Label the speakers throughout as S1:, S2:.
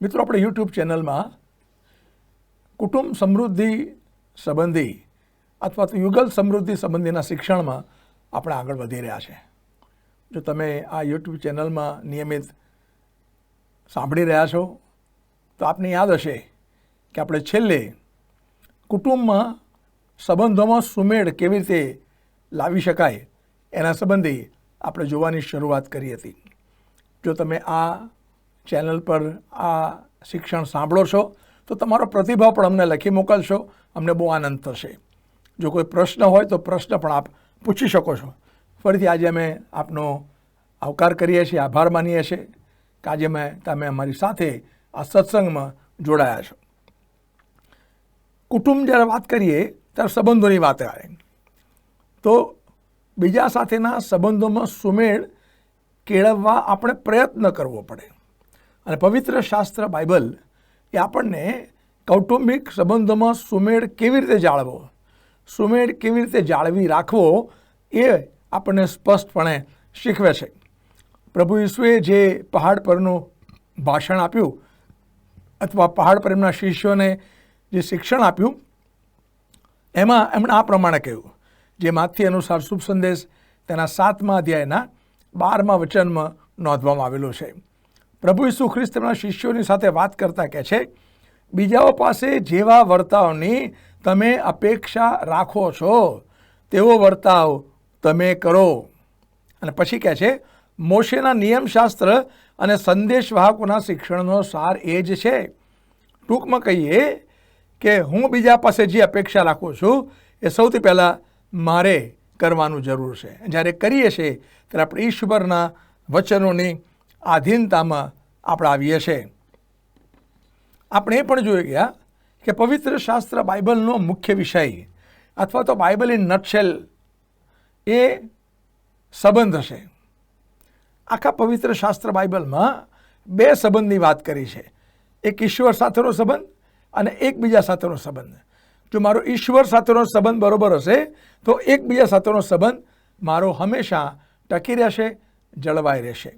S1: મિત્રો, આપણે યુટ્યુબ ચેનલમાં કુટુંબ સમૃદ્ધિ સંબંધી અથવા તો યુગલ સમૃદ્ધિ સંબંધીના શિક્ષણમાં આપણે આગળ વધી રહ્યા છે. જો તમે આ યુટ્યુબ ચેનલમાં નિયમિત સાંભળી રહ્યા છો તો આપને યાદ હશે કે આપણે છેલ્લે કુટુંબમાં સંબંધોમાં સુમેળ કેવી રીતે લાવી શકાય એના સંબંધી આપણે જોવાની શરૂઆત કરી હતી. જો તમે આ ચેનલ પર આ શિક્ષણ સાંભળો છો તો તમારો પ્રતિભાવ પણ અમને લખી મોકલશો, અમને બહુ આનંદ થશે. જો કોઈ પ્રશ્ન હોય તો પ્રશ્ન પણ આપ પૂછી શકો છો. ફરીથી આજે અમે આપનો આવકાર કરીએ છીએ, આભાર માનીએ છીએ કે આજે તમે અમારી સાથે આ સત્સંગમાં જોડાયા છો. કુટુંબ જ્યારે વાત કરીએ ત્યારે સંબંધોની વાત આવે તો બીજા સાથેના સંબંધોમાં સુમેળ કેળવવા આપણે પ્રયત્ન કરવો પડે. અને પવિત્ર શાસ્ત્ર બાઇબલ એ આપણને કૌટુંબિક સંબંધોમાં સુમેળ કેવી રીતે જાળવો, સુમેળ કેવી રીતે જાળવી રાખવો એ આપણને સ્પષ્ટપણે શીખવે છે. પ્રભુ ઈસુએ જે પહાડ પરનું ભાષણ આપ્યું અથવા પહાડ પર એમના શિષ્યોને જે શિક્ષણ આપ્યું એમાં એમણે આ પ્રમાણે કહ્યું, જે માથી અનુસાર શુભ સંદેશ તેના 7મા અધ્યાયના 12મા વચનમાં નોંધવામાં આવેલું છે. પ્રભુ ઈસુ ખ્રિસ્ત તેમના શિષ્યોની સાથે વાત કરતા કહે છે, બીજાઓ પાસે જેવા વર્તાવની તમે અપેક્ષા રાખો છો તેવો વર્તાવ તમે કરો. અને પછી કહે છે, મોશેના નિયમશાસ્ત્ર અને સંદેશવાહકોના શિક્ષણનો સાર એ જ છે. ટૂંકમાં કહીએ કે હું બીજા પાસે જે અપેક્ષા રાખું છું એ સૌથી પહેલાં મારે કરવાનું જરૂર છે. જ્યારે કરીએ છીએ ત્યારે આપણે ઈશ્વરના વચનોની આધીનતામાં આપણે આવીએ છીએ. આપણે એ પણ જોઈ ગયા કે પવિત્ર શાસ્ત્ર બાઇબલનો મુખ્ય વિષય અથવા તો બાઇબલ ઇન નટશેલ એ સંબંધ છે. આખા પવિત્ર શાસ્ત્ર બાઇબલમાં 2 સંબંધની વાત કરી છે. એક ઈશ્વર સાથેનો સંબંધ અને એકબીજા સાથેનો સંબંધ. જો મારો ઈશ્વર સાથેનો સંબંધ બરોબર હશે તો એકબીજા સાથેનો સંબંધ મારો હંમેશા ટકી રહેશે, જળવાઈ રહેશે.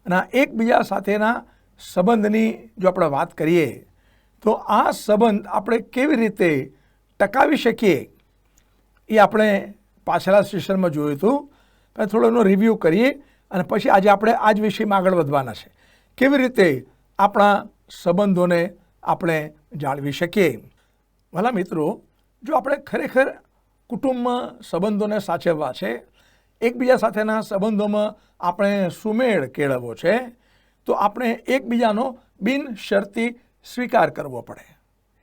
S1: અને આ એકબીજા સાથેના સંબંધની જો આપણે વાત કરીએ તો આ સંબંધ આપણે કેવી રીતે ટકાવી શકીએ એ આપણે પાછલા સેશનમાં જોયું હતું. થોડો એનો રિવ્યૂ કરીએ અને પછી આજે આપણે આ જ વિષયમાં આગળ વધવાના છે. કેવી રીતે આપણા સંબંધોને આપણે જાળવી શકીએ. ભલા મિત્રો, જો આપણે ખરેખર કુટુંબમાં સંબંધોને સાચવવા છે, એકબીજા સાથેના સંબંધોમાં આપણે સુમેળ કેળવવો છે, તો આપણે એકબીજાનો બિનશરતી સ્વીકાર કરવો પડે.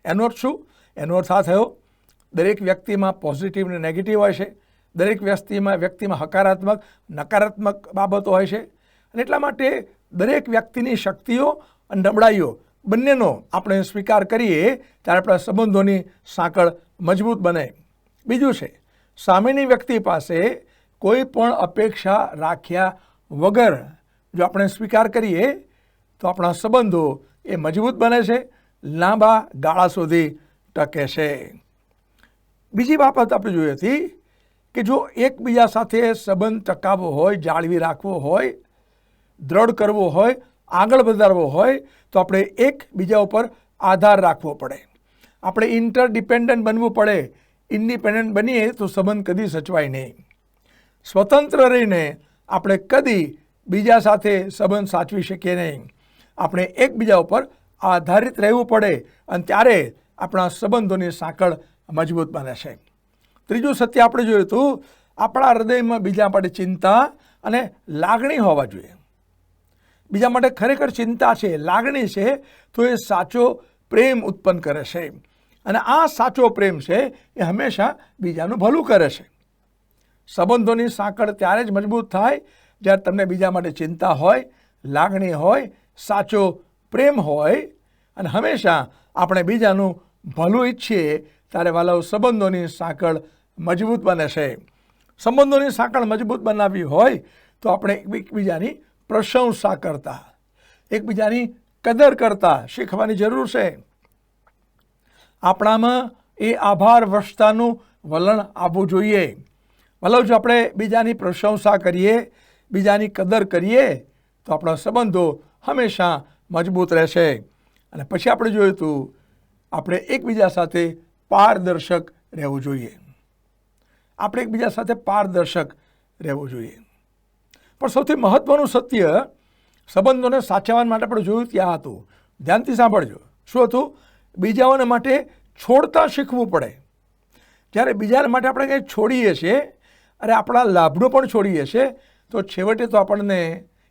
S1: એનો અર્થ શું? એનો અર્થ આ થયો, દરેક વ્યક્તિમાં પોઝિટિવ અને નેગેટિવ હોય છે, દરેક વ્યક્તિમાં હકારાત્મક નકારાત્મક બાબતો હોય છે. અને એટલા માટે દરેક વ્યક્તિની શક્તિઓ અને નબળાઈઓ બંનેનો આપણે સ્વીકાર કરીએ ત્યારે આપણા સંબંધોની સાંકળ મજબૂત બને. બીજું છે, સામેની વ્યક્તિ પાસે કોઈ પણ અપેક્ષા રાખ્યા વગર જો આપણે સ્વીકાર કરીએ તો આપણા સંબંધો એ મજબૂત બને છે, લાંબા ગાળા સુધી ટકે છે. બીજી બાબત આપણે જોઈ હતી કે જો એકબીજા સાથે સંબંધ ટકાવવો હોય, જાળવી રાખવો હોય, દ્રઢ કરવો હોય, આગળ વધારવો હોય તો આપણે એકબીજા ઉપર આધાર રાખવો પડે. આપણે ઇન્ટરડિપેન્ડન્ટ બનવું પડે. ઇન્ડિપેન્ડન્ટ બનીએ તો સંબંધ કદી સચવાય નહીં. સ્વતંત્ર રહીને આપણે કદી બીજા સાથે સંબંધ સાચવી શકીએ નહીં. આપણે એકબીજા ઉપર આધારિત રહેવું પડે અને ત્યારે આપણા સંબંધોની સાંકળ મજબૂત બને છે. ત્રીજું સત્ય આપણે જોયું હતું, આપણા હૃદયમાં બીજા માટે ચિંતા અને લાગણી હોવા જોઈએ. બીજા માટે ખરેખર ચિંતા છે, લાગણી છે તો એ સાચો પ્રેમ ઉત્પન્ન કરે છે. અને આ સાચો પ્રેમ છે એ હંમેશા બીજાનું ભલું કરે છે. સંબંધોની સાંકળ ત્યારે જ મજબૂત થાય જ્યારે તમને બીજા માટે ચિંતા હોય, લાગણી હોય, સાચો પ્રેમ હોય અને હંમેશા આપણે બીજાનું ભલું ઈચ્છીએ ત્યારે વાલાઓ સંબંધોની સાંકળ મજબૂત બને છે. સંબંધોની સાંકળ મજબૂત બનાવવી હોય તો આપણે એકબીજાની પ્રશંસા કરતા, એકબીજાની કદર કરતા શીખવાની જરૂર છે. આપણામાં એ આભાર વર્ષતાનું વલણ આવવું જોઈએ. મતલબ જો આપણે બીજાની પ્રશંસા કરીએ, બીજાની કદર કરીએ તો આપણા સંબંધો હંમેશા મજબૂત રહેશે. અને પછી આપણે જોયું હતું આપણે એકબીજા સાથે પારદર્શક રહેવું જોઈએ. આપણે એકબીજા સાથે પારદર્શક રહેવું જોઈએ. પણ સૌથી મહત્ત્વનું સત્ય સંબંધોને સાચવવા માટે આપણે જોયું ત્યાં હતું. ધ્યાનથી સાંભળજો. શું હતું? બીજાઓને માટે છોડતા શીખવું પડે. જ્યારે બીજાને માટે આપણે કંઈ છોડીએ છીએ અને આપણા લાભનો પણ છોડીએ છીએ તો છેવટે તો આપણને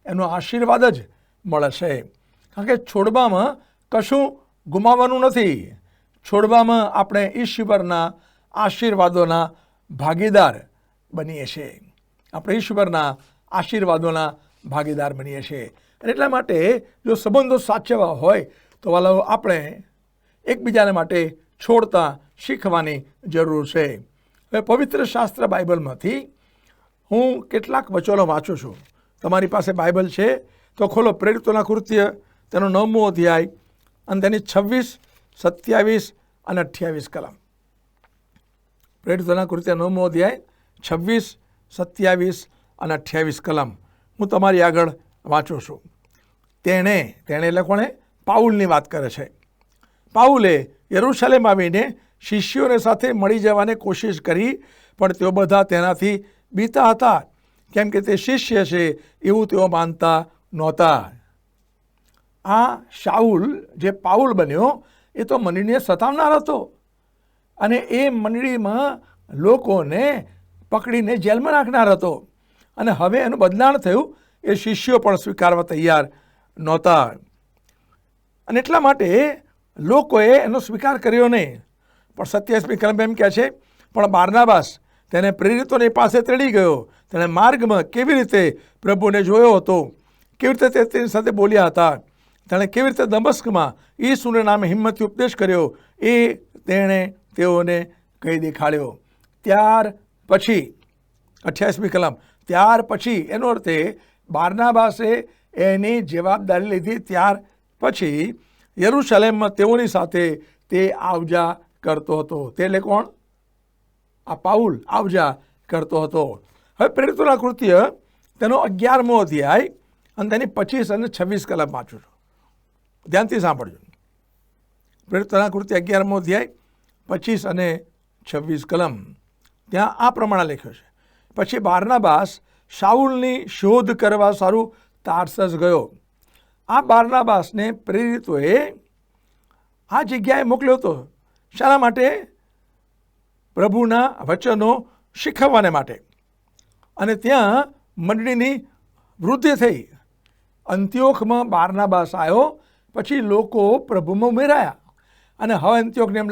S1: એનો આશીર્વાદ જ મળે છે. કારણ કે છોડવામાં કશું ગુમાવવાનું નથી. છોડવામાં આપણે ઈશ્વરના આશીર્વાદોના ભાગીદાર બનીએ છીએ. આપણે ઈશ્વરના આશીર્વાદોના ભાગીદાર બનીએ છીએ. એટલા માટે જો સંબંધો સાચવવા હોય તો વાલાઓ આપણે એકબીજાને માટે છોડતા શીખવાની જરૂર છે. હવે પવિત્ર શાસ્ત્ર બાઇબલમાંથી હું કેટલાક વચનો વાંચું છું. તમારી પાસે બાઇબલ છે તો ખોલો પ્રેરિતોના કૃત્ય તેનો 9મો અધ્યાય અને તેની 26, 27 અને 28 કલમ. પ્રેરિતોના કૃત્ય 9મો અધ્યાય 26, 27 અને 28 કલમ હું તમારી આગળ વાંચું છું. તેણે એટલે કોણે? પાઉલની વાત કરે છે. પાઉલે યરૂશલેમ આવીને શિષ્યોને સાથે મળી જવાની કોશિશ કરી, પણ તેઓ બધા તેનાથી બીતા હતા, કેમ કે તે શિષ્ય છે એવું તેઓ માનતા નહોતા. આ શાઉલ જે પાઉલ બન્યો એ તો મંડળીને સતાવનાર હતો અને એ મંડળીમાં લોકોને પકડીને જેલમાં નાખનાર હતો. અને હવે એનું બદલાણ થયું. એ શિષ્યો પણ સ્વીકારવા તૈયાર નહોતા અને એટલા માટે લોકોએ એનો સ્વીકાર કર્યો નહીં. પણ 27મી કલમ એમ કહે છે, પણ બારનાબાસ તેને પ્રેરિતોની પાસે તેડી ગયો. તેણે માર્ગમાં કેવી રીતે પ્રભુને જોયો હતો, કેવી રીતે તે તેની સાથે બોલ્યા હતા, તેણે કેવી રીતે દમસ્કમાં ઈસુના નામે હિંમતથી ઉપદેશ કર્યો એ તેણે તેઓને કહી દેખાડ્યો. ત્યાર પછી 28મી કલમ, ત્યાર પછી એનો અર્થ એ બારનાબાસે એની જવાબદારી લીધી. ત્યાર પછી યરૂશલેમમાં તેઓની સાથે તે આવજા કરતો હતો. તે એટલે કોણ? આ પાઉલ આવજા કરતો હતો. હવે પ્રેરિતોના કૃત્ય તેનો 11મો અધ્યાય અને તેની 25 અને 26 કલમ વાંચું છું. ધ્યાનથી સાંભળજો. પ્રેરિતોના કૃત્ય 11મો અધ્યાય 25 અને 26 કલમ. ત્યાં આ પ્રમાણે લખ્યું છે, પછી બારનાબાસ શાઉલની શોધ કરવા સારું તાર્સસ ગયો. આ બારનાબાસને પ્રેરિતોએ આ જગ્યાએ મોકલ્યો હતો. શાના માટે? પ્રભુના વચનો શીખવવાને માટે. અને ત્યાં મંડળીની વૃદ્ધિ થઈ. અંત્યોખમાં બારનાબાસ આવ્યો, પછી લોકો પ્રભુમાં ઉમેરાયા અને હવે અંત્યોખને એમ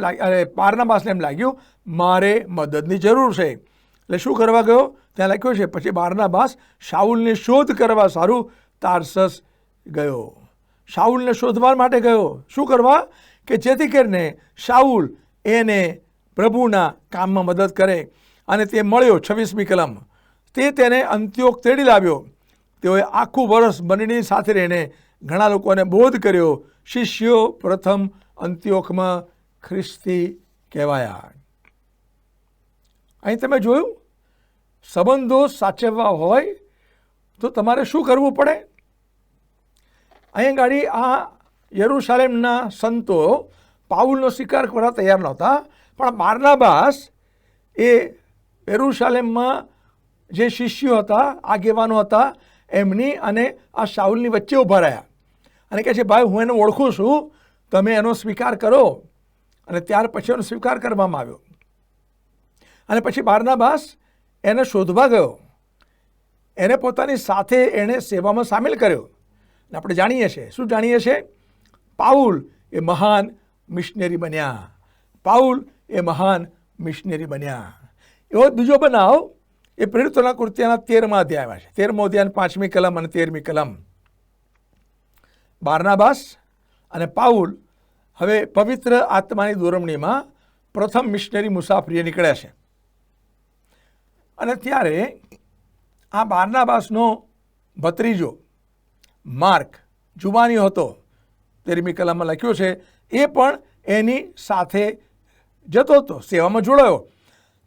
S1: બારનાબાસને એમ લાગ્યું મારે મદદની જરૂર છે. એટલે શું કરવા ગયો? ત્યાં લખ્યું છે, પછી બારનાબાસ શાઉલની શોધ કરવા સારું તાર્સસ ગયો. શાઉલને શોધવા માટે ગયો. શું કરવા? કે જેથી કરીને શાઉલ એને પ્રભુના કામમાં મદદ કરે. અને તે મળ્યો. 26મી કલમ. તે તેને અંત્યોખ તેડી લાવ્યો. તેઓએ આખું વર્ષ મંડળીની સાથે રહીને ઘણા લોકોને બોધ કર્યો. શિષ્યો પ્રથમ અંત્યોખમાં ખ્રિસ્તી કહેવાયા. અહીં તમે જોયું, સંબંધો સાચવવા હોય તો તમારે શું કરવું પડે? અહીં ગાડી આ યરૂશલેમના સંતો પાઉલનો સ્વીકાર કરવા તૈયાર નહોતા, પણ બારનાબાસ એ યરૂશલેમમાં જે શિષ્યો હતા, આગેવાનો હતા, એમની અને આ શાઉલની વચ્ચે ઊભા રહ્યા અને કહે છે, ભાઈ હું એને ઓળખું છું, તમે એનો સ્વીકાર કરો. અને ત્યાર પછી એનો સ્વીકાર કરવામાં આવ્યો. અને પછી બારનાબાસ એને શોધવા ગયો. એને પોતાની સાથે એણે સેવામાં સામેલ કર્યો. અને આપણે જાણીએ છીએ, શું જાણીએ છીએ? પાઉલ એ મહાન મિશનરી બન્યા. પાઉલ એ મહાન મિશનરી બન્યા. એવો બીજો બનાવ એ પ્રેરિતોના કૃત્યના 13મા અધ્યાયમાં છે. 13મો અધ્યાય 5મી કલમ અને 13મી કલમ. બારનાબાસ અને પાઉલ હવે પવિત્ર આત્માની દોરમણીમાં પ્રથમ મિશનરી મુસાફરીએ નીકળ્યા છે. અને ત્યારે આ બારનાબાસનો ભત્રીજો માર્ક જુવાનીઓ હતો. 13મી કલમમાં લખ્યું છે, એ પણ એની સાથે જતો હતો, સેવામાં જોડાયો.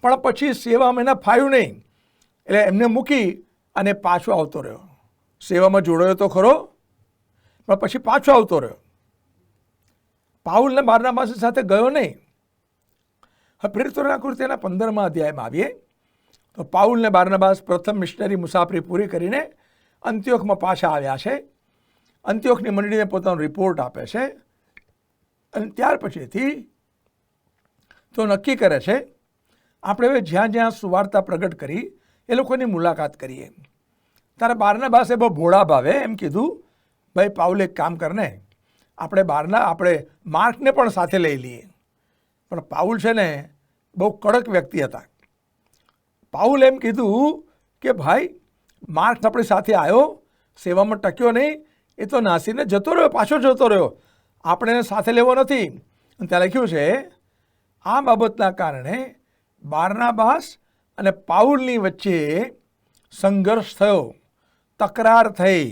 S1: પણ પછી સેવામાં એને ફાયું નહીં, એટલે એમને મૂકી અને પાછો આવતો રહ્યો. સેવામાં જોડાયો તો ખરો, પણ પછી પાછો આવતો રહ્યો. પાઉલ ને બારનાબાસ સાથે ગયો નહીં. હવે પ્રેરિતોના કૃત્યના 15મા અધ્યાયમાં આવીએ તો પાઉલ ને બારનાબાસ પ્રથમ મિશનરી મુસાફરી પૂરી કરીને અંત્યોખમાં પાછા આવ્યા છે. અંત્યોખની મંડળીને પોતાનો રિપોર્ટ આપે છે અને ત્યાર પછીથી તો નક્કી કરે છે આપણે હવે જ્યાં જ્યાં સુવાર્તા પ્રગટ કરી એ લોકોની મુલાકાત કરીએ. ત્યારે બારનાબાસે બહુ ભોળા ભાવે એમ કીધું, ભાઈ પાઉલ એક કામ કરને, આપણે માર્કને પણ સાથે લઈ લઈએ. પણ પાઉલ છે ને બહુ કડક વ્યક્તિ હતા. પાઉલ એમ કીધું કે ભાઈ માર્ક આપણી સાથે આવ્યો, સેવામાં ટક્યો નહીં, એ તો નાસીને જતો રહ્યો, પાછો જતો રહ્યો, આપણે એને સાથે લેવો નથી. અને ત્યાં લખ્યું છે આ બાબતના કારણે બારનાબાસ અને પાઉલની વચ્ચે સંઘર્ષ થયો, તકરાર થઈ.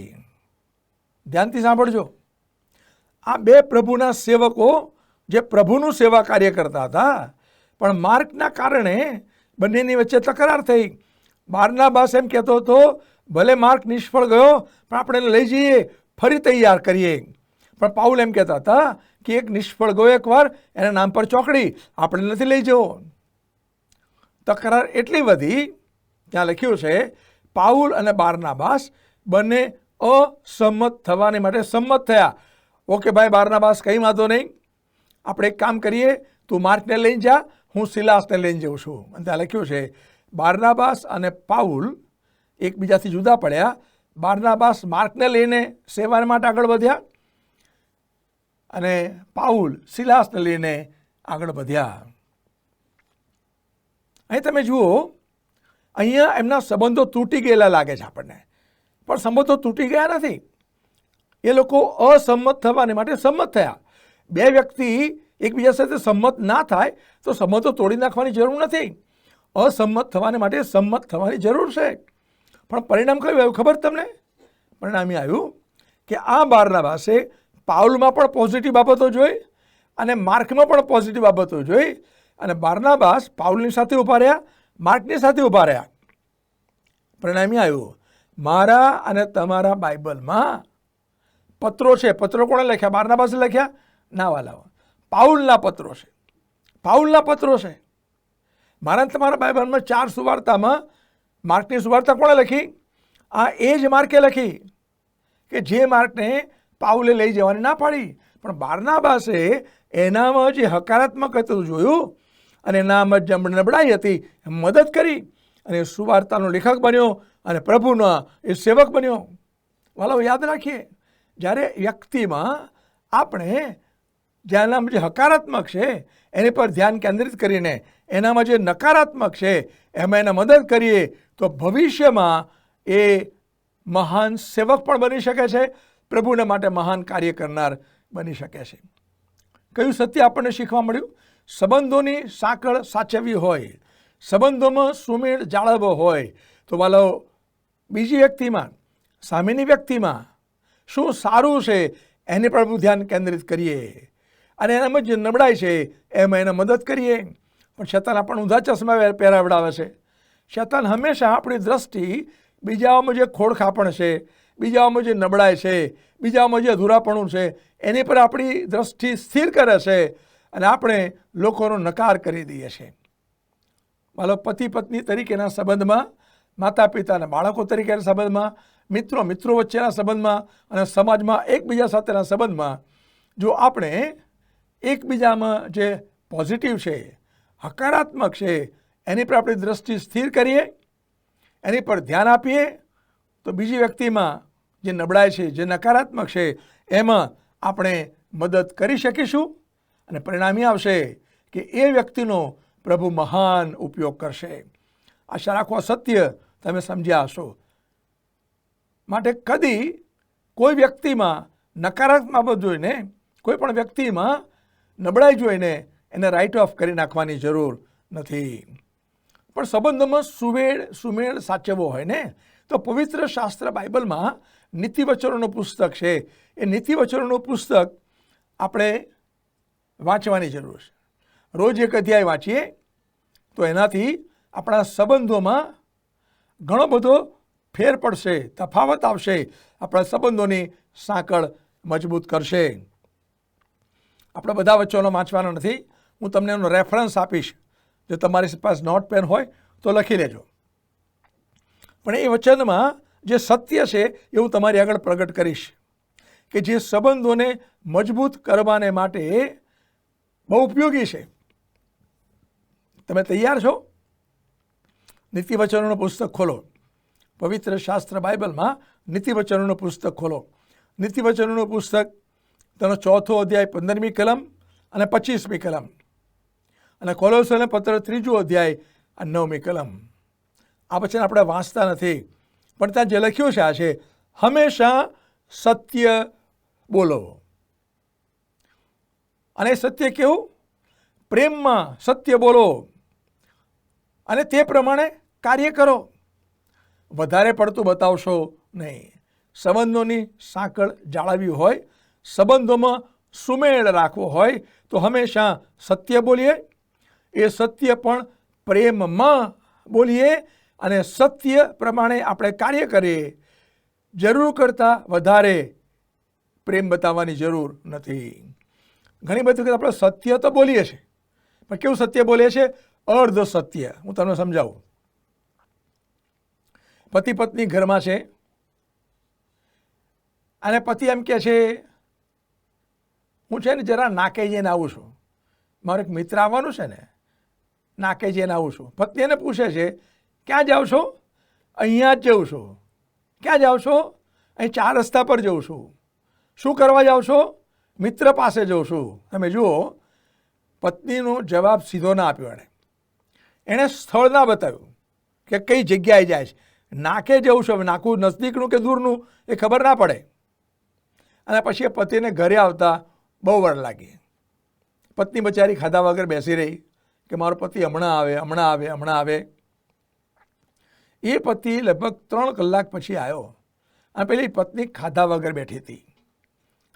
S1: ધ્યાનથી સાંભળજો, આ બે પ્રભુના સેવકો જે પ્રભુનું સેવા કાર્ય કરતા હતા, પણ માર્કના કારણે બંનેની વચ્ચે તકરાર થઈ. બારનાબાસ એમ કહેતો હતો ભલે માર્ક નિષ્ફળ ગયો પણ આપણે એને લઈ જઈએ, ફરી તૈયાર કરીએ. પણ પાઉલ એમ કહેતા હતા કે એક નિષ્ફળ ગયો એકવાર, એના નામ પર ચોકડી, આપણે નથી લઈ જવો. તકરાર એટલી વધી, ત્યાં લખ્યું છે પાઉલ અને બારનાબાસ બંને અસંમત થવાને માટે સંમત થયા. ઓકે ભાઈ બારનાબાસ, કંઈ વાંધો નહીં, આપણે એક કામ કરીએ, તું માર્કને લઈને જા, હું સિલાસને લઈને જાઉં છું. અને ત્યાં લખ્યું છે બારનાબાસ અને પાઉલ એકબીજાથી જુદા પડ્યા. બારનાબાસ માર્કને લઈને સેવા માટે આગળ વધ્યા અને પાઉલ સિલાસને લઈને આગળ વધ્યા. અહીં તમે જુઓ, અહીંયા એમના સંબંધો તૂટી ગયેલા લાગે છે આપણને, પણ સંબંધો તૂટી ગયા નથી. એ લોકો અસંમત થવાને માટે સંમત થયા. બે વ્યક્તિ એકબીજા સાથે સંમત ના થાય તો સંબંધો તોડી નાખવાની જરૂર નથી. અસંમત થવાને માટે સંમત થવાની જરૂર છે. પણ પરિણામ કયું આવ્યું ખબર તમને? પરિણામ એ આવ્યું કે આ બારનાબાસે પાઉલમાં પણ પોઝિટિવ બાબતો જોઈ અને માર્કમાં પણ પોઝિટિવ બાબતો જોઈ, અને બારનાબાસ પાઉલની સાથે ઊભા રહ્યા, માર્કની સાથે ઊભા રહ્યા. પરિણામ એ આવ્યું, મારા અને તમારા બાઇબલમાં પત્રો છે. પત્રો કોણે લખ્યા? બારનાબાસે લખ્યા? ના વાલાઓ, પાઉલના પત્રો છે. પાઉલના પત્રો છે. મારા તમારા બાઇબલમાં 4 સુવાર્તામાં માર્કની સુવાર્તા કોણે લખી? આ એ જ માર્કે લખી કે જે માર્કને પાઉલે લઈ જવાની ના પાડી. પણ બારનાબાસે એનામાં જે હકારાત્મક હતું જોયું અને એનામાં જે નબળાઈ હતી મદદ કરી અને સુવાર્તાનો લેખક બન્યો અને પ્રભુનો એ સેવક બન્યો. વાલાઓ યાદ રાખીએ, જ્યારે વ્યક્તિમાં આપણે જેનામાં જે હકારાત્મક છે એની પર ધ્યાન કેન્દ્રિત કરીને એનામાં જે નકારાત્મક છે એમાં એને મદદ કરીએ તો ભવિષ્યમાં એ મહાન સેવક પણ બની શકે છે, પ્રભુને માટે મહાન કાર્ય કરનાર બની શકે છે. કયું સત્ય આપણને શીખવા મળ્યું? સંબંધોની સાંકળ સાચવવી હોય, સંબંધોમાં સુમેળ જાળવવો હોય તો વાલો બીજી વ્યક્તિમાં, સામેની વ્યક્તિમાં શું સારું છે એની પર ધ્યાન કેન્દ્રિત કરીએ અને એનામાં જે નબળાઈ છે એમાં એને મદદ કરીએ. પણ શૈતાન આપણને ઊંધા ચશ્મા પહેરાવડાવે છે. શૈતાન હંમેશા આપણી દ્રષ્ટિ બીજાઓમાં જે ખોડખાપણ છે, બીજાઓમાં જે નબળાઈ છે, બીજાઓમાં જે અધૂરાપણું છે એની પર આપણી દ્રષ્ટિ સ્થિર કરે છે અને આપણે લોકોનો નકાર કરી દઈએ છીએ. માનો પતિ પત્ની તરીકેના સંબંધમાં, માતા પિતા અને બાળકો તરીકેના સંબંધમાં, મિત્રો વચ્ચેના સંબંધમાં અને સમાજમાં એકબીજા સાથેના સંબંધમાં જો આપણે એકબીજામાં જે પોઝિટિવ છે, હકારાત્મક છે એની પર આપણી દ્રષ્ટિ સ્થિર કરીએ, એની પર ધ્યાન આપીએ તો બીજી વ્યક્તિમાં જે નબળાઈ છે, જે નકારાત્મક છે એમાં આપણે મદદ કરી શકીશું અને પરિણામી આવશે કે એ વ્યક્તિનો પ્રભુ મહાન ઉપયોગ કરશે. આશા રાખો સત્ય તમે સમજ્યા હશો. માટે કદી કોઈ વ્યક્તિમાં નકારાત્મક બાબત જોઈને, કોઈ પણ વ્યક્તિમાં નબળાઈ જોઈને એને રાઇટ ઓફ કરી નાખવાની જરૂર નથી. પણ સંબંધોમાં સુમેળ સાચવવો હોય ને તો પવિત્ર શાસ્ત્ર બાઇબલમાં નીતિવચનોનું પુસ્તક છે. એ નીતિવચનોનું પુસ્તક આપણે વાંચવાની જરૂર છે. રોજ એક અધ્યાય વાંચીએ તો એનાથી આપણા સંબંધોમાં ઘણો બધો ફેર પડશે, તફાવત આવશે, આપણા સંબંધોની સાંકળ મજબૂત કરશે. આપણે બધા વચનો વાંચવાના નથી. હું તમને એનો રેફરન્સ આપીશ. જો તમારી પાસે નોટ પેન હોય તો લખી લેજો. પણ એ વચનમાં જે સત્ય છે એ હું તમારી આગળ પ્રગટ કરીશ કે જે સંબંધોને મજબૂત કરવાને માટે બહુ ઉપયોગી છે. તમે તૈયાર છો? નીતિવચનોનું પુસ્તક ખોલો. પવિત્ર શાસ્ત્ર બાઇબલમાં નીતિવચનોનું પુસ્તક ખોલો. નીતિવચનોનું પુસ્તક તેનો 4થો અધ્યાય 15મી કલમ અને 25મી કલમ, અને કોલોસોને પત્ર 3જો અધ્યાય 9મી કલમ. આ વચન આપણે વાંચતા નથી, પણ ત્યાં જે લખ્યું છે આ છે, હંમેશા સત્ય બોલો. અને સત્ય કેવું? પ્રેમમાં સત્ય બોલો અને તે પ્રમાણે કાર્ય કરો. વધારે પડતું બતાવશો નહીં. સંબંધોની સાંકળ જાળવવી હોય, સંબંધોમાં સુમેળ રાખવો હોય તો હંમેશા સત્ય બોલીએ. એ સત્ય પણ પ્રેમમાં બોલીએ અને સત્ય પ્રમાણે આપણે કાર્ય કરીએ. જરૂર કરતાં વધારે પ્રેમ બતાવવાની જરૂર નથી. ઘણી બધી વખત આપણે સત્ય તો બોલીએ છીએ, પણ કેવું સત્ય બોલીએ છીએ? અર્ધ સત્ય. હું તમને સમજાવું. પતિ પત્ની ઘરમાં છે અને પતિ એમ કહે છે, હું છે ને જરા નાકે જઈને આવું છું, મારો એક મિત્ર આવવાનું છે ને, નાકે જઈને આવું છું. પત્ની એને પૂછે છે, ક્યાં જાઓ છો? અહીંયા જ જઉં છું. ક્યાં જાઓ છો? અહીં 4 રસ્તા પર જઉં છું. શું કરવા જાઓ છો? મિત્ર પાસે જઉં છું. તમે જુઓ, પત્નીનો જવાબ સીધો ના આપ્યો. એણે સ્થળ ના બતાવ્યું કે કઈ જગ્યાએ જાય છે. નાકે જવું છે, હવે નાકું નજદીકનું કે દૂરનું એ ખબર ના પડે. અને પછી એ પતિને ઘરે આવતા બહુ વાર લાગી. પત્ની બચારી ખાધા વગર બેસી રહી કે મારો પતિ હમણાં આવે, હમણાં આવે, હમણાં આવે. એ પતિ લગભગ 3 કલાક પછી આવ્યો અને પેલી પત્ની ખાધા વગર બેઠી હતી.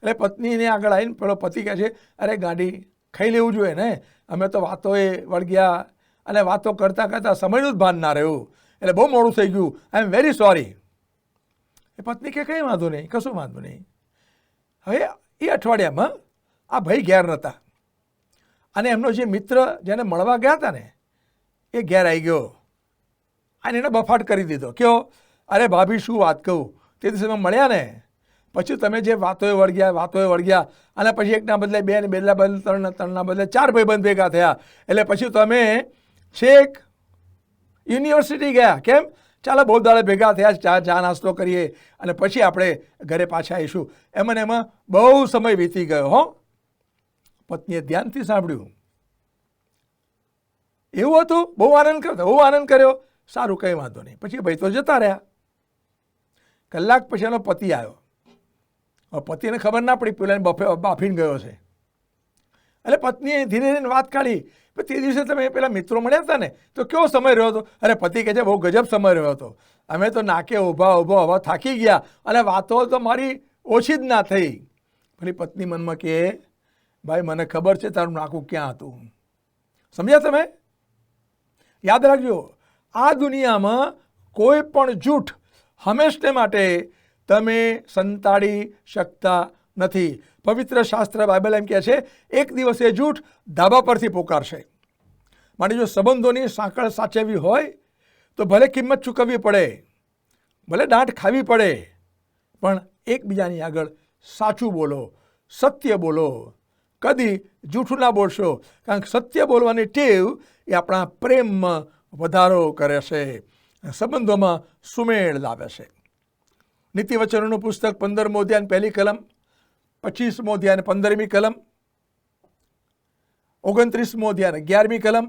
S1: એટલે પત્નીને આગળ આવીને પેલો પતિ કહે છે, અરે ગાડી ખાઈ લેવું જોઈએ ને, અમે તો વાતોએ વળગ્યા અને વાતો કરતાં કરતાં સમયનું જ ભાન ના રહ્યું, એટલે બહુ મોડું થઈ ગયું, આઈ એમ વેરી સોરી. એ પત્ની કે કંઈ વાંધો નહીં, કશું વાંધો નહીં. હવે એ અઠવાડિયામાં આ ભાઈ ઘેર નહોતા અને એમનો જે મિત્ર જેને મળવા ગયા હતા ને એ ઘેર આવી ગયો અને એને બફાટ કરી દીધો. કયો? અરે ભાભી શું વાત કહું, તે દિવસે અમે મળ્યા ને પછી તમે જે વાતોએ વળગ્યા અને પછી એકના બદલે 2 ને 2ના બદલે 3, 3ના બદલે 4 ભાઈબંધ ભેગા થયા. એટલે પછી તમે છેક યુનિવર્સિટી ગયા. કેમ? ચાલો બહુ દાડે ભેગા થયા, ચા નાસ્તો કરીએ અને પછી આપણે ઘરે પાછા આવીશું. એમાં બહુ સમય વીતી ગયો. હો, પત્નીએ ધ્યાનથી સાંભળ્યું. એવું હતું? બહુ આનંદ કર્યો. સારું, કંઈ વાંધો નહીં. પછી ભાઈ તો જતા રહ્યા. કલાક પછી એનો પતિ આવ્યો. પતિને ખબર ના પડી, પેલાને બાફીને ગયો છે. એટલે પત્નીએ ધીરે ધીરે વાત કાઢી, તે દિવસે તમે પેલા મિત્રો મળ્યા હતા ને, તો કેવો સમય રહ્યો હતો? અરે પતિ કહે છે, બહુ ગજબ સમય રહ્યો હતો. અમે તો નાકે ઊભા થાકી ગયા અને વાતો તો મારી ઓછી જ ના થઈ. પેલી પત્ની મનમાં કહે, ભાઈ મને ખબર છે તારું નાકું ક્યાં હતું. સમજ્યા તમે? યાદ રાખજો, આ દુનિયામાં કોઈ પણ જૂઠ હંમેશને માટે તમે સંતાડી શકતા નથી. પવિત્ર શાસ્ત્ર બાઇબલ એમ કહે છે, એક દિવસ એ જૂઠ ધાબા પરથી પોકારશે. માટે જો સંબંધોની સાંકળ સાચવવી હોય તો ભલે કિંમત ચૂકવવી પડે, ભલે દાંટ ખાવી પડે, પણ એકબીજાની આગળ સાચું બોલો, સત્ય બોલો. કદી જૂઠું ના બોલશો, કારણ કે સત્ય બોલવાની ટેવ એ આપણા પ્રેમમાં વધારો કરે છે, સંબંધોમાં સુમેળ લાવે છે. નીતિવચનોનું પુસ્તક 15મો અધ્યાય 1લી કલમ, 25મો અધ્યાય 15મી કલમ, 29મો અધ્યાય 11મી કલમ.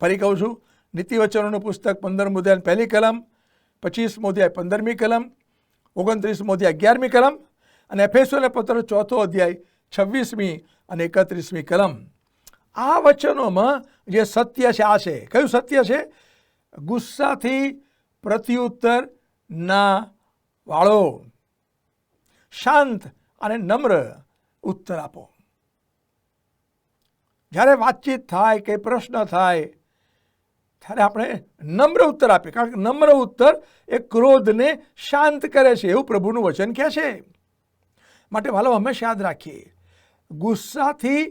S1: ફરી કહું છું, નીતિવચનોનું પુસ્તક 15મો અધ્યાય 1લી કલમ, 25મો અધ્યાય 15મી કલમ, 29મો અધ્યાય 11મી કલમ અને એફેસોને પત્ર 4થો અધ્યાય 26મી અને 31મી કલમ. આ વચનોમાં જે સત્ય છે આ છે. કયું સત્ય છે? ગુસ્સાથી પ્રત્યુત્તર ના વાળો, શાંત અને નમ્ર ઉત્તર આપો. જ્યારે વાતચીત થાય કે પ્રશ્ન થાય ત્યારે આપણે નમ્ર ઉત્તર આપીએ, કારણ કે નમ્ર ઉત્તર એ ક્રોધને શાંત કરે છે, એવું પ્રભુનું વચન કહે છે. માટે વાલો હંમેશા યાદ રાખીએ, ગુસ્સાથી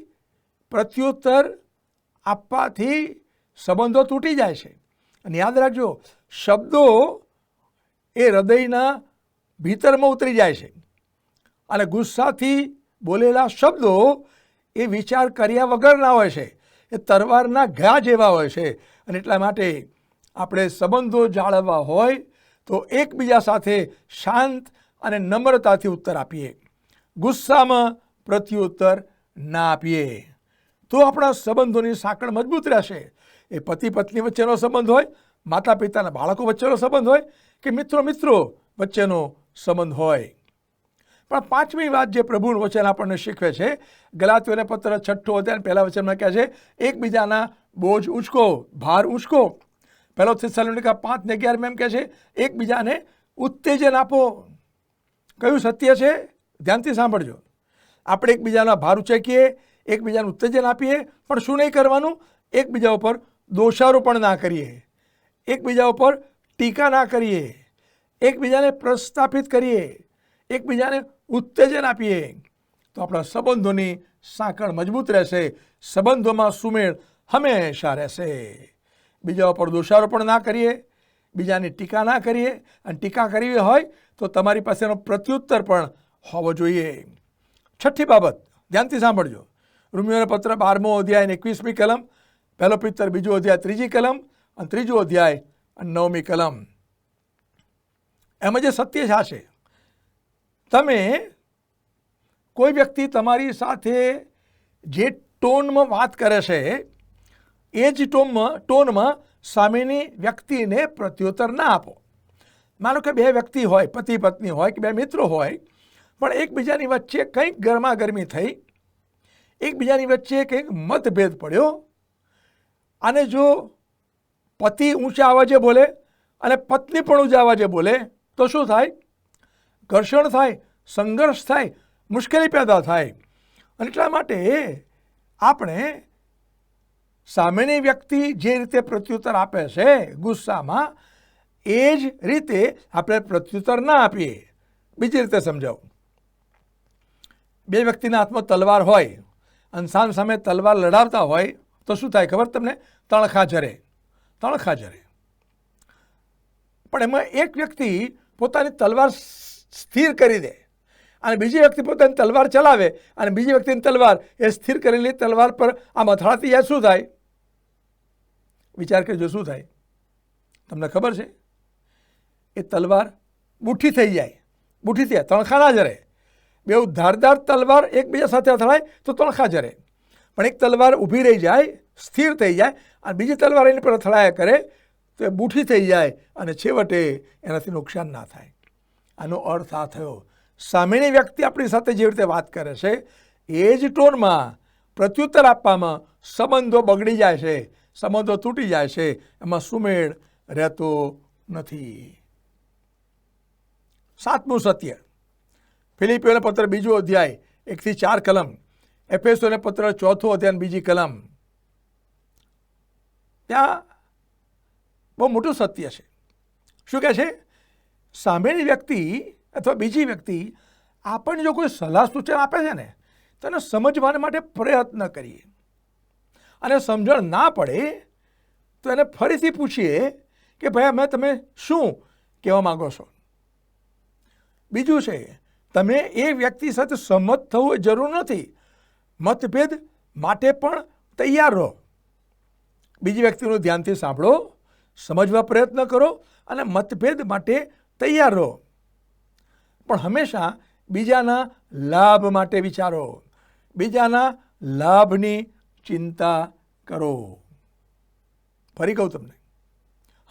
S1: પ્રત્યુત્તર આપવાથી સંબંધો તૂટી જાય છે. અને યાદ રાખજો, શબ્દો એ હૃદયના ભીતરમાં ઉતરી જાય છે અને ગુસ્સાથી બોલેલા શબ્દો એ વિચાર કર્યા વગરના હોય છે, એ તલવારના ઘા જેવા હોય છે. અને એટલા માટે આપણે સંબંધો જાળવવા હોય તો એકબીજા સાથે શાંત અને નમ્રતાથી ઉત્તર આપીએ, ગુસ્સામાં પ્રત્યુત્તર ના આપીએ, તો આપણા સંબંધોની સાંકળ મજબૂત રહેશે. એ પતિ પત્ની વચ્ચેનો સંબંધ હોય, માતા પિતાના બાળકો વચ્ચેનો સંબંધ હોય કે મિત્રો વચ્ચેનો સંબંધ હોય. પણ પાંચમી વાત જે પ્રભુનું વચન આપણને શીખવે છે, ગલાતીઓને પત્ર 6 અધ્યાય પહેલા વચનમાં કહે છે, એકબીજાના બોજ ઉંચકો, ભાર ઉંચકો. પહેલો થેસલોનિકા 5:11 એમ કહે છે, એકબીજાને ઉત્તેજન આપો. કયું સત્ય છે? ધ્યાનથી સાંભળજો. આપણે એકબીજાના ભાર ઉંચકીએ, એકબીજાને ઉત્તેજન આપીએ, પણ શું નહીં કરવાનું? એકબીજા ઉપર દોષારોપણ ના કરીએ, એકબીજા ઉપર ટીકા ના કરીએ, એકબીજાને પ્રસ્થાપિત કરીએ, એકબીજાને ઉત્તેજન આપીએ, તો આપણા સંબંધોની સાંકળ મજબૂત રહેશે, સંબંધોમાં સુમેળ હંમેશા રહેશે. બીજા ઉપર દોષારોપણ ના કરીએ, બીજાની ટીકા ના કરીએ, અને ટીકા કરવી હોય તો તમારી પાસેનો પ્રત્યુત્તર પણ હોવો જોઈએ. છઠ્ઠી બાબત ધ્યાનથી સાંભળજો. રોમીયોનો પત્ર 12મો અધ્યાય 21મી કલમ, પહેલો પિત્તર 2 અધ્યાય 3જી કલમ અને 3જો અધ્યાય 9મી કલમ. એમાં જે સત્ય છે, તમે કોઈ વ્યક્તિ તમારી સાથે જે ટોનમાં વાત કરે છે એ જ ટોનમાં સામેની વ્યક્તિને પ્રત્યુત્તર ના આપો. માનો કે બે વ્યક્તિ હોય, પતિ પત્ની હોય કે બે મિત્રો હોય, પણ એકબીજાની વચ્ચે કંઈક ગરમાગરમી થઈ, એકબીજાની વચ્ચે કંઈક મતભેદ પડ્યો, અને જો પતિ ઊંચા અવાજે બોલે અને પત્ની પણ ઊંચા અવાજે બોલે તો શું થાય? ઘર્ષણ થાય, સંઘર્ષ થાય, મુશ્કેલી પેદા થાય. અને એટલા માટે આપણે સામેની વ્યક્તિ જે રીતે પ્રત્યુત્તર આપે છે ગુસ્સામાં, એ જ રીતે આપણે પ્રત્યુત્તર ના આપીએ. બીજી રીતે સમજાવું. બે વ્યક્તિના હાથમાં તલવાર હોય અને સામે તલવાર લડાવતા હોય તો શું થાય ખબર તમને? તણખા જરે. પણ એમાં એક વ્યક્તિ પોતાની તલવાર સ્થિર કરી દે અને બીજી વ્યક્તિ પોતાની તલવાર ચલાવે અને બીજી વ્યક્તિની તલવાર એ સ્થિર કરેલી તલવાર પર આમ અથડાતી જાય, શું થાય? વિચાર કરજો, શું થાય? તમને ખબર છે? એ તલવાર બુઠ્ઠી થઈ જાય, તણખા ના જરે. બેઉ ધારદાર તલવાર એકબીજા સાથે અથડાય તો તણખા જરે, પણ એક તલવાર ઊભી રહી જાય, સ્થિર થઈ જાય, અને બીજી તલવાર એની પર અથડાયા કરે તો એ બુઠ્ઠી થઈ જાય અને છેવટે એનાથી નુકસાન ના થાય. આનો અર્થ આ થયો, સામેની વ્યક્તિ આપણી સાથે જે રીતે વાત કરે છે એ જ ટોનમાં પ્રત્યુત્તર આપવામાં સંબંધો બગડી જાય છે, સંબંધો તૂટી જાય છે, એમાં સુમેળ રહેતો નથી. સાતમું સત્ય, ફિલિપીઓને પત્ર 2 અધ્યાય 1-4 કલમ, એફેસોને પત્ર 4 અધ્યાય 2 કલમ. ત્યાં બહુ મોટું સત્ય છે. શું કહે છે? સામેની વ્યક્તિ અથવા બીજી વ્યક્તિ આપણને જો કોઈ સલાહ સૂચન આપે છે ને, તો એને સમજવા માટે પ્રયત્ન કરીએ, અને સમજણ ના પડે તો એને ફરીથી પૂછીએ કે ભાઈ અમે તમે શું કહેવા માગો છો. બીજું છે, તમે એ વ્યક્તિ સાથે સંમત થવું એ જરૂર નથી, મતભેદ માટે પણ તૈયાર રહો. બીજી વ્યક્તિનું ધ્યાનથી સાંભળો, સમજવા પ્રયત્ન કરો અને મતભેદ માટે તૈયાર રહો, પણ હંમેશા બીજાના લાભ માટે વિચારો, બીજાના લાભની ચિંતા કરો. ફરી કહું તમને,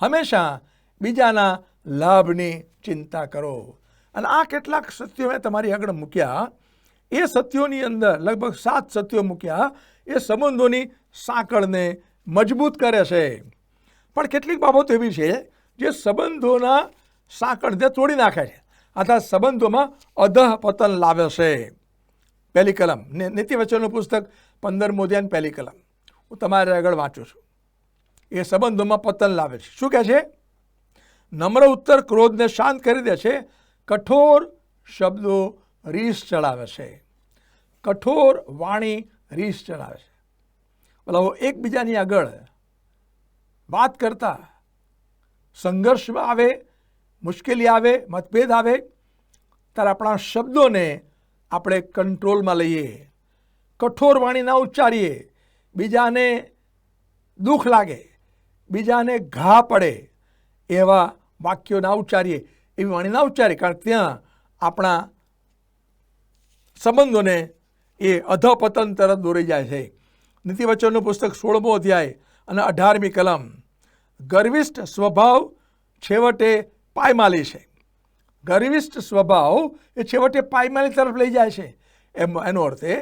S1: હંમેશા બીજાના લાભની ચિંતા કરો. અને આ કેટલાક સત્યો મેં તમારી આગળ મૂક્યા. એ સત્યોની અંદર લગભગ 7 સત્યો મૂક્યા. એ સંબંધોની સાંકળને મજબૂત કરે છે. પણ કેટલીક બાબતો એવી છે જે સંબંધોના સાંકળને તોડી નાખે છે, અથવા સંબંધોમાં અધઃપતન લાવે છે. પહેલી કલમ, નીતિવચનનું પુસ્તક 15મો અધ્યાય 1 કલમ, હું તમારી આગળ વાંચું છું. એ સંબંધોમાં પતન લાવે છે. શું કહે છે? નમ્ર ઉત્તર ક્રોધને શાંત કરી દે છે, કઠોર શબ્દો રીસ ચડાવે છે. કઠોર વાણી રીસ ચડાવે છે. ભલા એકબીજાની આગળ વાત કરતા સંઘર્ષમાં આવે, મુશ્કેલી આવે, મતભેદ આવે ત્યારે આપણા શબ્દોને આપણે કંટ્રોલમાં લઈએ, કઠોર વાણી ના ઉચ્ચારીએ, બીજાને દુઃખ લાગે, બીજાને ઘા પડે એવા વાક્યો ના ઉચ્ચારીએ, એવી વાણી ના ઉચ્ચારીએ, કારણ ત્યાં આપણા સંબંધોને એ અધપતન તરફ દોરી જાય છે. નીતિવચનનું પુસ્તક 16મો અધ્યાય અને 18મી કલમ. ગર્વિષ્ઠ સ્વભાવ છેવટે પાયમાલી છે. ગર્વિષ્ઠ સ્વભાવ એ છેવટે પાયમાલી તરફ લઈ જાય છે. એનો અર્થ એ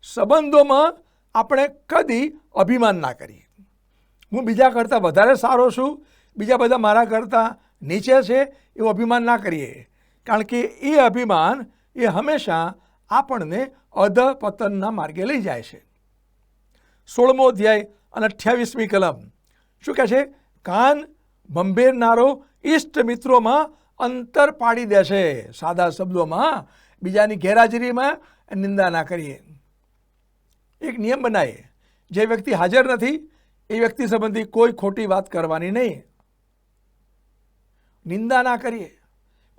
S1: સંબંધોમાં આપણે કદી અભિમાન ના કરીએ. હું બીજા કરતાં વધારે સારો છું, બીજા બધા મારા કરતાં નીચે છે એવું અભિમાન ના કરીએ, કારણ કે એ અભિમાન એ હંમેશા આપણને અધપતનના માર્ગે લઈ જાય છે. 16મો અધ્યાય અને 28મી કલમ શું કહે છે? કાન ભંભેરનારો ઇષ્ટ મિત્રોમાં અંતર પાડી દે છે. સાદા શબ્દોમાં બીજાની ગેરહાજરીમાં નિંદા ના કરીએ. એક નિયમ બનાવીએ, જે વ્યક્તિ હાજર નથી એ વ્યક્તિ સંબંધી કોઈ ખોટી વાત કરવાની નહીં, નિંદા ના કરીએ,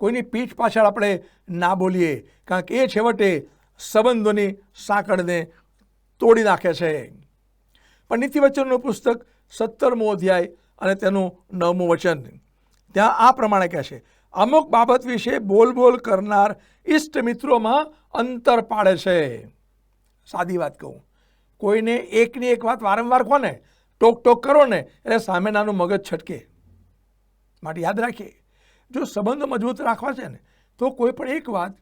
S1: કોઈની પીઠ પાછળ આપણે ના બોલીએ, કારણ કે એ છેવટે સંબંધોની સાંકળને તોડી નાખે છે. પણ નીતિવચનનું પુસ્તક 17મો અધ્યાય અને તેનું 9મું વચન, ત્યાં આ પ્રમાણે કહે છે, અમુક બાબત વિશે બોલ કરનાર ઇષ્ટ મિત્રોમાં અંતર પાડે છે. સાદી વાત કહું, કોઈને એકની એક વાત વારંવાર કોને ટોક કરો ને એટલે સામેનાનું મગજ છટકે. માટે યાદ રાખીએ, જો સંબંધો મજબૂત રાખવા છે ને તો કોઈ પણ એક વાત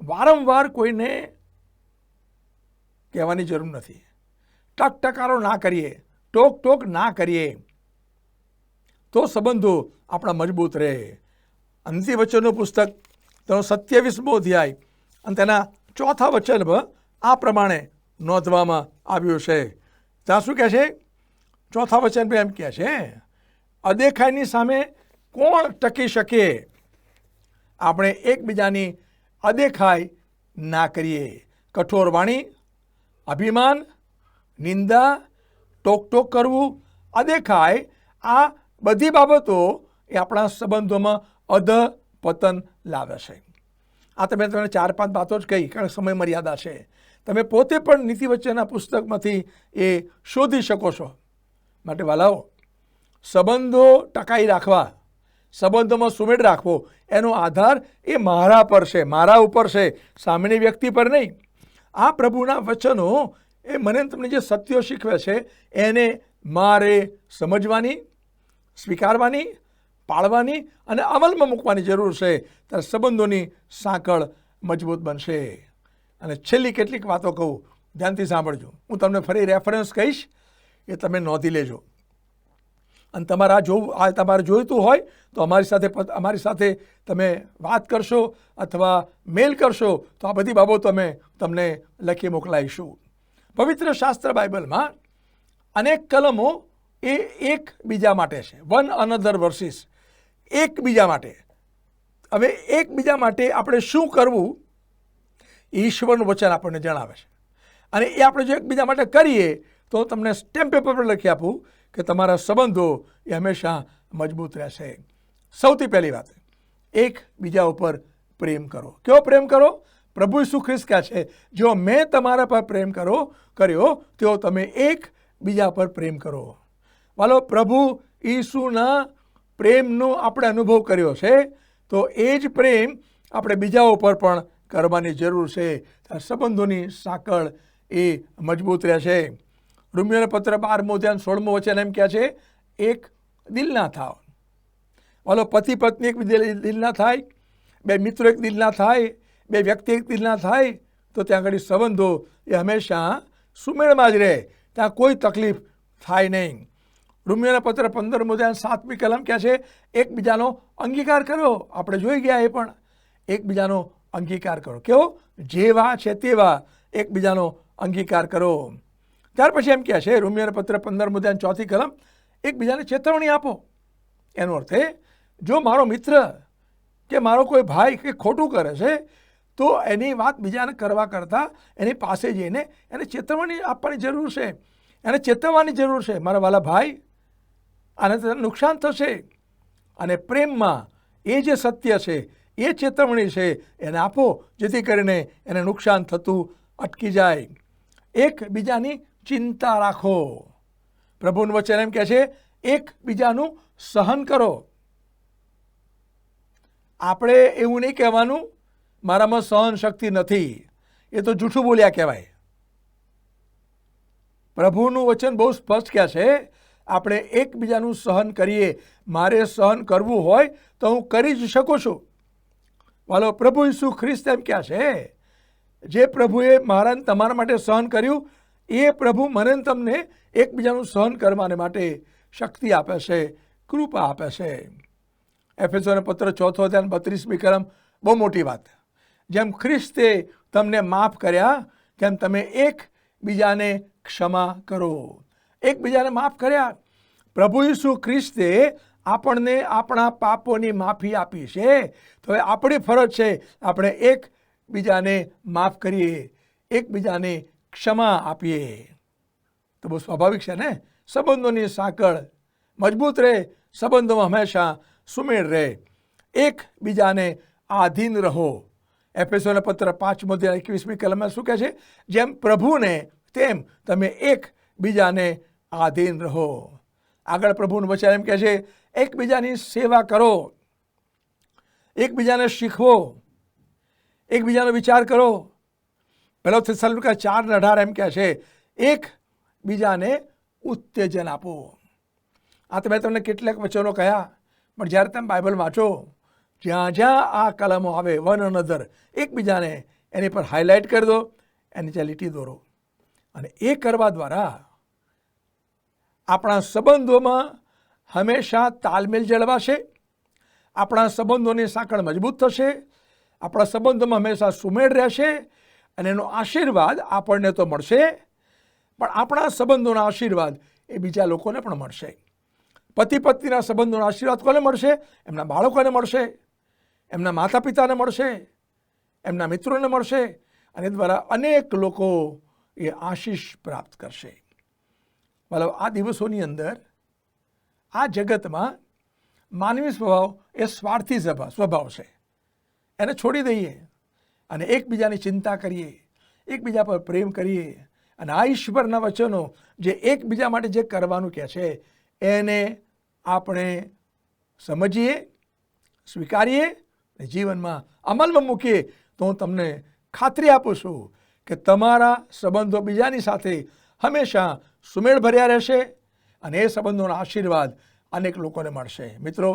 S1: વારંવાર કોઈને કહેવાની જરૂર નથી. ટકટકારો ના કરીએ, ટોક ના કરીએ તો સંબંધો આપણા મજબૂત રહે. નીતિવચનનું પુસ્તક તેનો 27મો અધ્યાય અને તેના 4થા વચનમાં આ પ્રમાણે નોંધવામાં આવ્યું છે. ત્યાં શું કહે છે? 4થા વચન એમ કહે છે, અદેખાઈની સામે કોણ ટકી શકે? આપણે એકબીજાની અદેખાઈ ના કરીએ. કઠોર વાણી, અભિમાન, નિંદા, ટોક કરવું, અદેખાઈ, આ બધી બાબતો એ આપણા સંબંધોમાં અધપતન લાવે છે. આ તમે 4-5 વાતો જ કહી, કારણ સમય મર્યાદા છે. તમે પોતે પણ નીતિવચનના પુસ્તકમાંથી એ શોધી શકો છો. માટે વાલાઓ, સંબંધો ટકાઈ રાખવા, સંબંધોમાં સુમેળ રાખવો, એનો આધાર એ મારા પર છે, મારા ઉપર છે, સામેની વ્યક્તિ પર નહીં. આ પ્રભુના વચનો એ મને તમને જે સત્યો શીખવે છે એને મારે સમજવાની, સ્વીકારવાની, પાળવાની અને અમલમાં મૂકવાની જરૂર છે. ત્યારે સંબંધોની સાંકળ મજબૂત બનશે. અને છેલ્લી કેટલીક વાતો કહું, ધ્યાનથી સાંભળજો. હું તમને ફરી રેફરન્સ કહીશ, એ તમે નોંધી લેજો. અને તમારે જોઈતું હોય તો અમારી સાથે તમે વાત કરશો અથવા મેલ કરશો તો આ બધી બાબતો અમે તમને લખી મોકલાવીશું. પવિત્ર શાસ્ત્ર બાઇબલમાં અનેક કલમો એ એકબીજા માટે છે. વન અનધર વર્સિસ, એકબીજા માટે. હવે એકબીજા માટે આપણે શું કરવું ઈશ્વરનું વચન આપણને જણાવે છે. અને એ આપણે જો એકબીજા માટે કરીએ તો તમને સ્ટેમ્પ પેપર પર લખી આપું કે તમારા સંબંધો એ હંમેશા મજબૂત રહેશે. સૌથી પહેલી વાત, એકબીજા ઉપર પ્રેમ કરો. કેવો પ્રેમ કરો? પ્રભુ ઈસુ ખ્રિસ્ત કહે છે, જો મેં તમારા પર પ્રેમ કર્યો તેઓ તમે એકબીજા પર પ્રેમ કરો. વાલો, પ્રભુ ઈસુના પ્રેમનો આપણે અનુભવ કર્યો છે, તો એ જ પ્રેમ આપણે બીજા ઉપર પણ કરવાની જરૂર છે. સંબંધોની સાંકળ એ મજબૂત રહેશે. રોમિયોનો પત્ર 12મો અધ્યાય 16મું વચન એમ કહે છે, એક દિલ ના થાવ. વાલો, પતિ પત્ની એક દિલ ના થાય, બે મિત્રો એક દિલ ના થાય, બે વ્યક્તિ એક દિલ ના થાય, તો ત્યાં આગળ સંબંધો એ હંમેશા સુમેળમાં જ રહે, ત્યાં કોઈ તકલીફ થાય નહીં. રોમિયોના પત્ર 15મો અધ્યાય 7મી કલમ કહે છે, એકબીજાનો અંગીકાર કરો. આપણે જોઈ ગયા એ પણ એકબીજાનો અંગીકાર કરો. કેવો? જેવા છે તેવા એકબીજાનો અંગીકાર કરો. ત્યાર પછી એમ કહે છે રોમિયોના પત્ર 15મો અધ્યાય 4મી કલમ, એકબીજાને ચેતવણી આપો. એનો અર્થ એ, જો મારો મિત્ર કે મારો કોઈ ભાઈ કે ખોટું કરે છે તો એની વાત બીજાને કરવા કરતાં એની પાસે જઈને એને ચેતવણી આપવાની જરૂર છે, એને ચેતવવાની જરૂર છે, મારા વાલા ભાઈ આને તને નુકસાન થશે. અને પ્રેમમાં એ જે સત્ય છે, એ ચેતવણી છે, એને આપો જેથી કરીને એને નુકસાન થતું અટકી જાય. એકબીજાની ચિંતા રાખો. પ્રભુનું વચન એમ કહે છે એકબીજાનું સહન કરો. આપણે એવું નહીં કહેવાનું મારામાં સહન શક્તિ નથી, એ તો જૂઠું બોલ્યા કહેવાય. પ્રભુનું વચન બહુ સ્પષ્ટ કહે છે આપણે એકબીજાનું સહન કરીએ. મારે સહન કરવું હોય તો હું કરી જ શકું છું. વાલો પ્રભુ ઈસુ ખ્રિસ્ત એમ કહે છે જે પ્રભુએ મારા તમારા માટે સહન કર્યું એ પ્રભુ મને તમને એકબીજાનું સહન કરવાને માટે શક્તિ આપે છે, કૃપા આપે છે. એફેસોના પત્ર 4 અધ્યાય 32મી કલમ બહુ મોટી વાત. જેમ ખ્રિસ્તે તમને માફ કર્યા તેમ તમે એકબીજાને ક્ષમા કરો. એકબીજાને માફ કર્યા. પ્રભુ ઈસુ ખ્રિસ્તે આપણને આપણા પાપોની માફી આપી છે. તો હવે આપણી ફરજ છે આપણે એકબીજાને માફ કરીએ, એકબીજાને ક્ષમા આપીએ. તો બહુ સ્વાભાવિક છે ને. સંબંધોની સાંકળ મજબૂત રહે, સંબંધોમાં હંમેશા સુમેળ રહે. એકબીજાને આધીન રહો. એફેસોના પત્ર 5 અધ્યાય 21મી કલમમાં શું કહે છે? જેમ પ્રભુને તેમ તમે એકબીજાને આધીન રહો. આગળ પ્રભુનું વચન એમ કહે છે એકબીજાની સેવા કરો, એકબીજાને શીખવો, એકબીજાનો વિચાર કરો. પહેલો થેસલોનિકા 4:18 એમ કહે છે એકબીજાને ઉત્તેજન આપો. આ તો મેં તમને કેટલાક વચનો કહ્યા, પણ જ્યારે તમે બાઇબલ વાંચો જ્યાં જ્યાં આ કલમો આવે વન અનધર, એકબીજાને એની પર હાઇલાઇટ કરી દો, એની જે લીટી દોરો. અને એ કરવા દ્વારા આપણા સંબંધોમાં હંમેશા તાલમેલ જળવાશે, આપણા સંબંધોની સાંકળ મજબૂત થશે, આપણા સંબંધોમાં હંમેશા સુમેળ રહેશે અને એનો આશીર્વાદ આપણને તો મળશે, પણ આપણા સંબંધોના આશીર્વાદ એ બીજા લોકોને પણ મળશે. પતિ પત્નીના સંબંધોના આશીર્વાદ કોને મળશે? એમના બાળકોને મળશે, એમના માતા પિતાને મળશે, એમના મિત્રોને મળશે, અને દ્વારા અનેક લોકો એ આશીષ પ્રાપ્ત કરશે. મતલબ આ દિવસોની અંદર આ જગતમાં માનવી સ્વભાવ એ સ્વાર્થી સ્વભાવ છે. એને છોડી દઈએ અને એકબીજાની ચિંતા કરીએ, એકબીજા પર પ્રેમ કરીએ અને આ ઈશ્વરના વચનો જે એકબીજા માટે જે કરવાનું કહે છે એને આપણે સમજીએ, સ્વીકારીએ અને જીવનમાં અમલમાં મૂકીએ તો હું તમને ખાતરી આપું છું કે તમારા સંબંધો બીજાની સાથે હંમેશા સુમેળ ભર્યા રહેશે અને એ સંબંધોના આશીર્વાદ અનેક લોકોને મળશે. મિત્રો,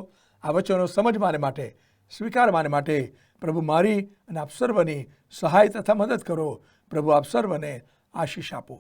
S1: આ વચનો સમજવાને માટે, સ્વીકારવાને માટે પ્રભુ મારી અને આપ સર્વની સહાય તથા મદદ કરો. પ્રભુ આપ સર્વને આશીષ આપો.